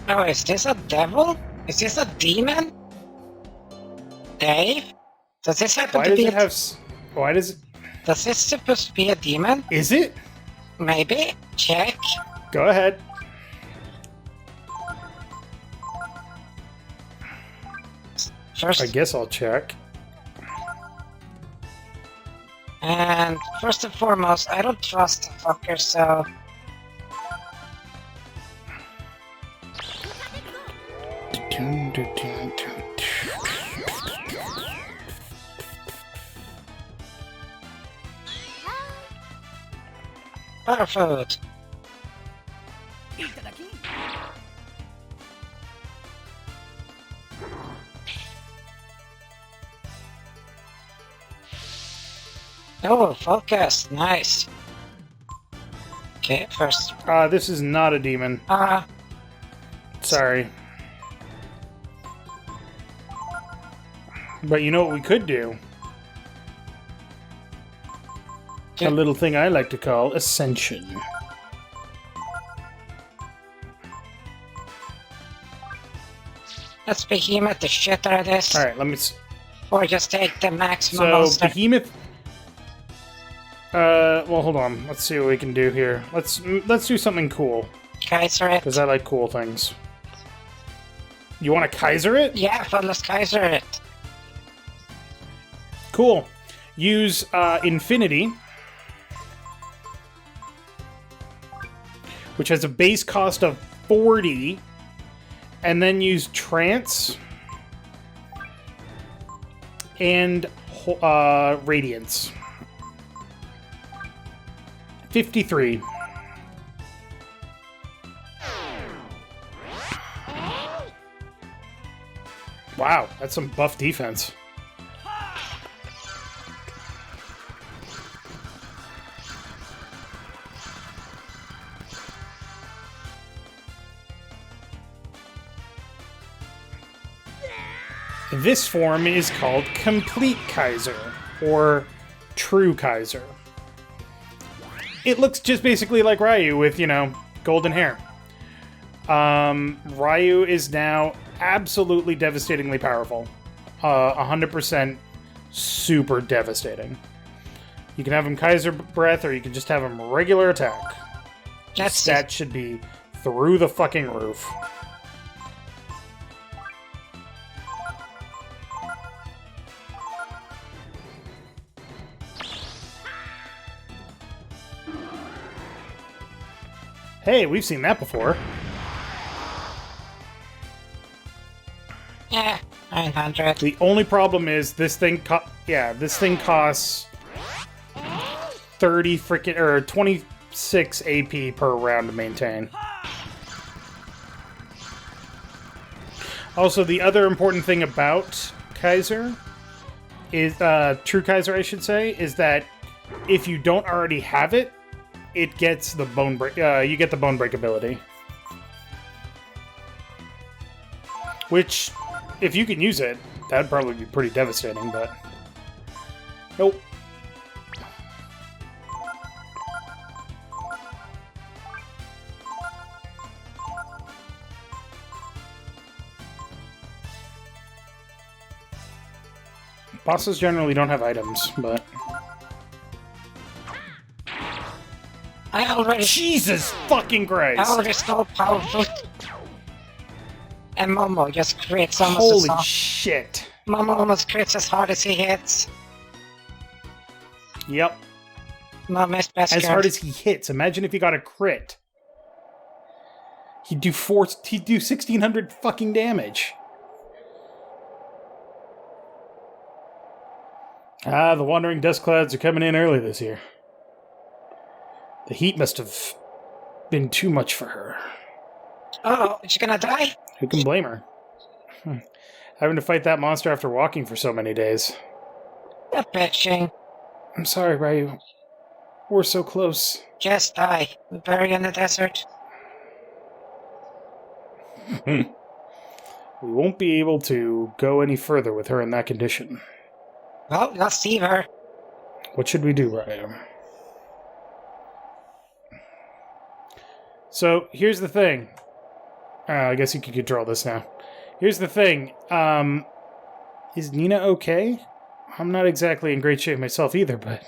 Oh, is this a devil? Is this a demon? Dave? Does this happen Why to does be it have... Why does it... Does this supposed to be a demon? Is it? Maybe. Check. Go ahead. First, I guess I'll check. and first and foremost, I don't trust the fucker, so... Butterfood. Oh, focus. Nice. Okay, first. This is not a demon. Sorry. But you know what we could do? A little thing I like to call Ascension. Let's behemoth the shit out of this. Alright, let me... Or just take the maximum So, monster. Behemoth... well, hold on. Let's see what we can do here. Let's do something cool. Kaiser it. Because I like cool things. You want to Kaiser it? Yeah, but let's Kaiser it. Cool. Use Infinity, which has a base cost of 40, and then use Trance and Radiance. 53. Wow, that's some buff defense. This form is called Complete Kaiser. or True Kaiser. It looks just basically like Ryu with, golden hair. Ryu is now absolutely devastatingly powerful. 100% super devastating. You can have him Kaiser Breath, or you can just have him regular attack. That should be through the fucking roof. Hey, we've seen that before. Yeah, 900. The only problem is this thing costs 30 freaking or 26 AP per round to maintain. Also, the other important thing about Kaiser is True Kaiser, I should say, is that if you don't already have it, it gets the bone break. You get the bone break ability, which, if you can use it, that'd probably be pretty devastating. But nope. Bosses generally don't have items, but Jesus fucking Christ! I already so powerful. And Momo just crits almost Holy as hard. shit! Momo almost crits as hard as he hits. Yep. Momo's best As girl. hard as he hits. Imagine if he got a crit. He'd do 1,600 fucking damage. The wandering dust clouds are coming in early this year. The heat must have been too much for her. Oh, is she gonna die? Who can blame her? Having to fight that monster after walking for so many days. A bitching. I'm sorry, Ryu. We're so close. Just die. Bury in the desert. We won't be able to go any further with her in that condition. Well, let's see her. What should we do, Ryu? So, here's the thing. I guess you can control this now. Here's the thing. Is Nina okay? I'm not exactly in great shape myself either, but...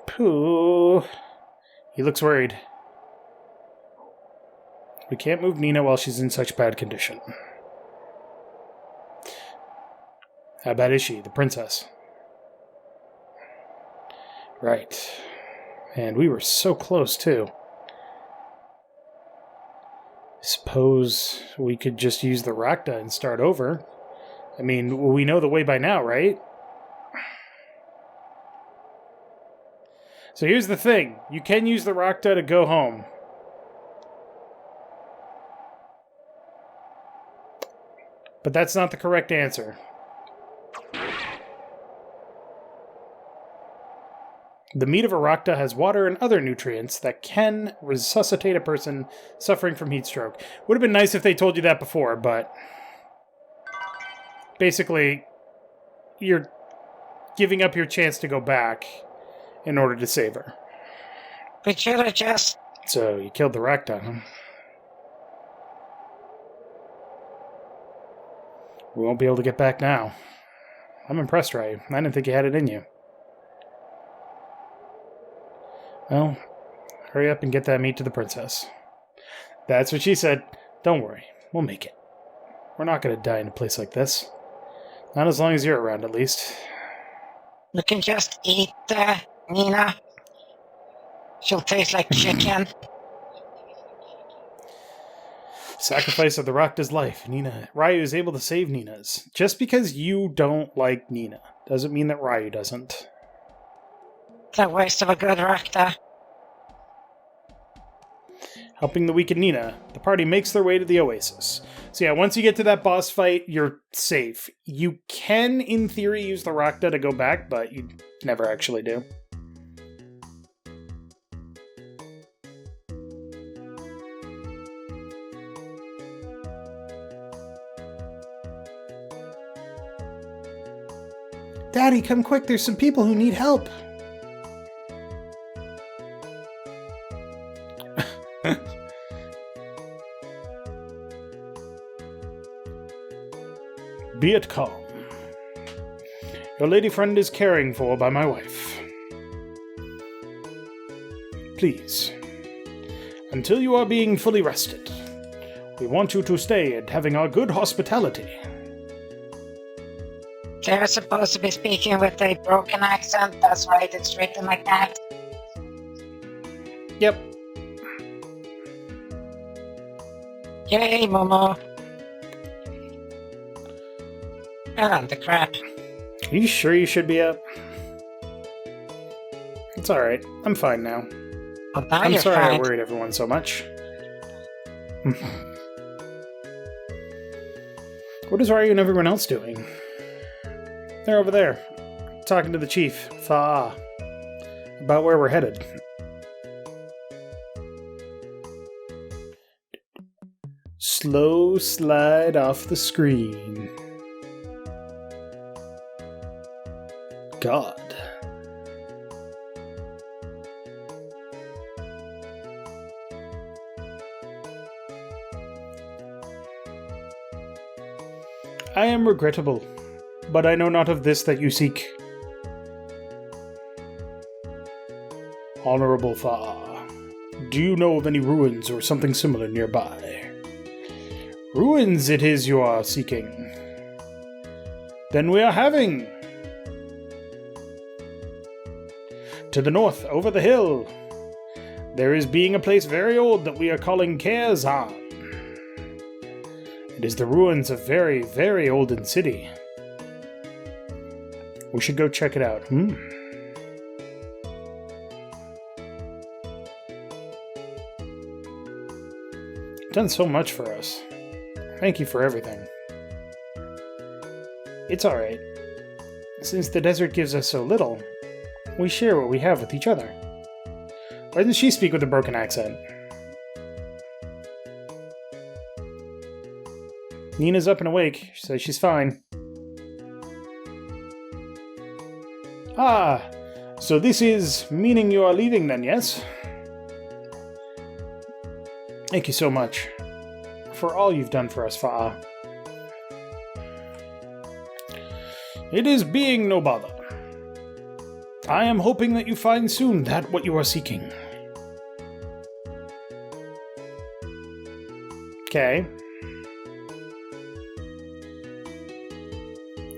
Pooh. He looks worried. We can't move Nina while she's in such bad condition. How bad is she, the princess? Right. And we were so close, too. Suppose we could just use the Rakta and start over. I mean, we know the way by now, right? So here's the thing. You can use the Rakta to go home. But that's not the correct answer. The meat of a Rakta has water and other nutrients that can resuscitate a person suffering from heat stroke. Would have been nice if they told you that before, but... basically, you're giving up your chance to go back in order to save her. We should have just... So, you killed the Rakta, huh? We won't be able to get back now. I'm impressed, Ryu. I didn't think you had it in you. Well, hurry up and get that meat to the princess. That's what she said. Don't worry. We'll make it. We're not going to die in a place like this. Not as long as you're around, at least. We can just eat Nina. She'll taste like chicken. Sacrifice of the Rakta's life. Ryu is able to save Nina's. Just because you don't like Nina doesn't mean that Ryu doesn't. It's a waste of a good Rakta. Helping the weakened Nina, the party makes their way to the oasis. So yeah, once you get to that boss fight, you're safe. You can, in theory, use the Rakta to go back, but you never actually do. Daddy, come quick, there's some people who need help. Be it calm. Your lady friend is caring for by my wife. Please, until you are being fully rested, we want you to stay and having our good hospitality. They're supposed to be speaking with a broken accent, that's right, it's written like that. Yep. Yay, Momo. Ah, the crap. Are you sure you should be up? It's alright. I'm fine now. Well, now I'm you're sorry fine. I worried everyone so much. What is Ryu and everyone else doing? They're over there, talking to the chief, Fa, about where we're headed. Slow slide off the screen. God. I am regrettable, but I know not of this that you seek. Honorable Fa, do you know of any ruins or something similar nearby? Ruins it is you are seeking. Then we are having. To the north, over the hill, there is being a place very old that we are calling Kerzan. It is the ruins of very, very olden city. We should go check it out, Done so much for us. Thank you for everything. It's alright. Since the desert gives us so little, we share what we have with each other. Why doesn't she speak with a broken accent? Nina's up and awake. She says she's fine. Ah, so this is meaning you are leaving then, yes? Thank you so much for all you've done for us, Fa'a. It is being no bother. I am hoping that you find soon that what you are seeking. Okay.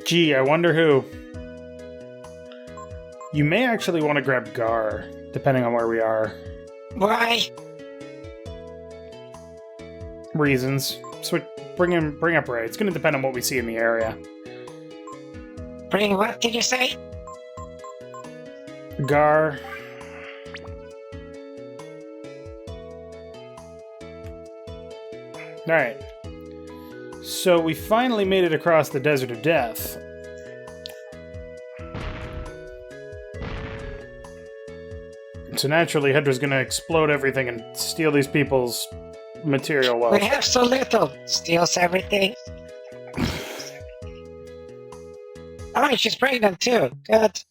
Gee, I wonder who. You may actually want to grab Gar, depending on where we are. Why? Reasons. So bring up Ray. It's going to depend on what we see in the area. Bring what did you say? Gar. Alright. So we finally made it across the Desert of Death. So naturally, Hedra's gonna explode everything and steal these people's material wealth. We have so little. Steals everything. Oh, she's pregnant too. Good.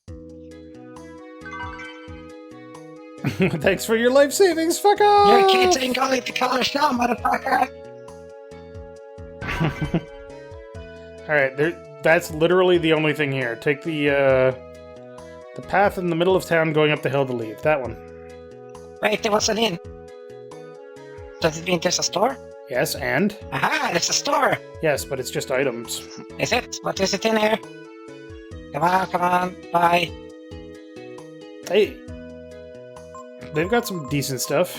Thanks for your life savings, fuck off! Your kids ain't going to college now, motherfucker. Alright, that's literally the only thing here. Take the path in the middle of town going up the hill to leave. That one. Wait, there was an inn. Does it mean there's a store? Yes, and? Aha, it's a store! Yes, but it's just items. Is it? What is it in here? Come on, bye. Hey. They've got some decent stuff.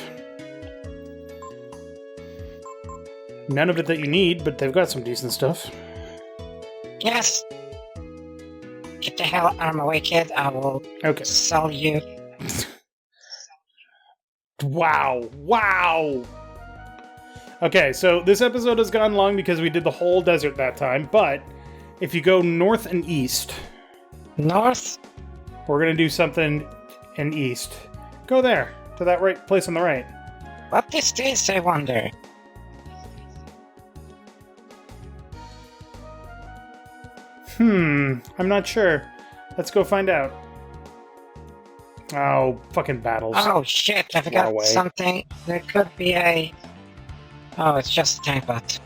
None of it that you need, but they've got some decent stuff. Yes. Get the hell out of my way, kid. I will sell you. Wow. Okay, so this episode has gone long because we did the whole desert that time, but if you go north and east... North? We're going to do something in east. Go there, to that right place on the right. What is this, I wonder? I'm not sure. Let's go find out. Oh, fucking battles. Oh shit, I forgot something. There could be a... Oh, it's just a tank bot.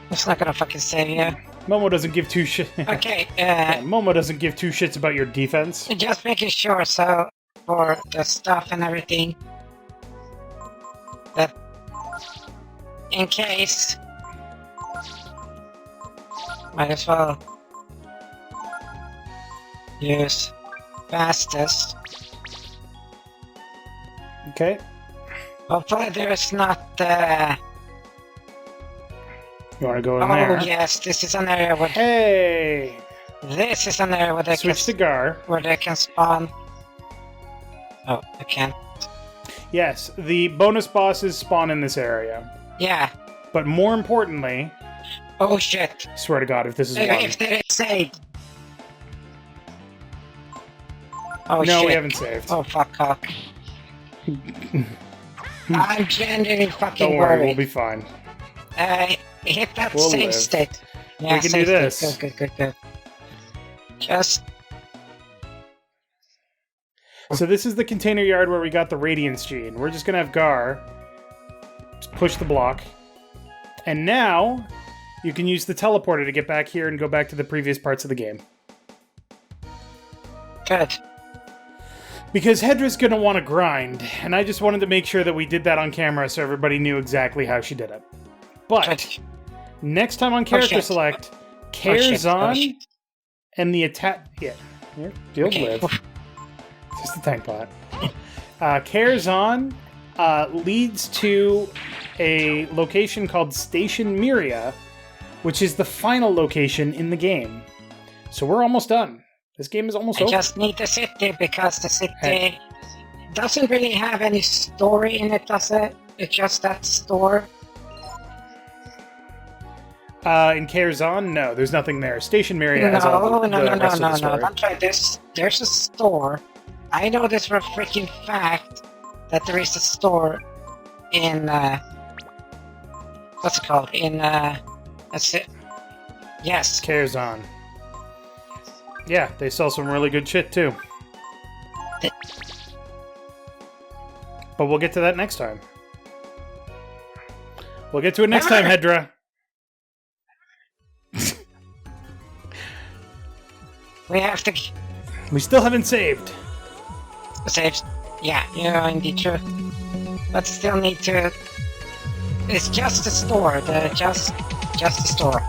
It's not gonna fucking save you. Momo doesn't give two shits. Okay, Momo doesn't give two shits about your defense. just making sure, so, for the stuff and everything, that in case, might as well use fastest. Okay. Hopefully there's not, You want to go in there? Oh yes, this is an area where... Hey! This is an area where they Switch to Gar. Where they can spawn... Oh, I can't. Yes, the bonus bosses spawn in this area. Yeah. But more importantly... Oh shit. Swear to God, if this is one. If there is saved. Oh no, shit. we haven't saved. Oh fuck cock. I'm genuinely fucking Don't worry, worried. we'll be fine. Hit that We'll save live. state. Yeah, We can save do this. state. Good. Just... So this is the container yard where we got the Radiance Gene. We're just gonna have Gar just push the block. And now, you can use the teleporter to get back here and go back to the previous parts of the game. Good. Because Hedrah's gonna want to grind, and I just wanted to make sure that we did that on camera so everybody knew exactly how she did it. But, Good. next time on CharacterSelect, Karazhan and the attack... Yeah, you'll live. Just a tank bot. Karazhan leads to a location called Station Miria, which is the final location in the game. So we're almost done. This game is almost over. I just need the city because the city doesn't really have any story in it, does it? It's just that store. In Karazhan, no, there's nothing there. Station Miria has all the rest of the story. Don't try this. There's a store. I know this for a freaking fact that there is a store in what's it called? In that's it. Yes. Karazhan. Yeah, they sell some really good shit too. But we'll get to that next time. We'll get to it next time, Hedrah. We have to... We still haven't saved. Saved. Yeah, you're indeed true. But still need to... It's just a store. Just a store.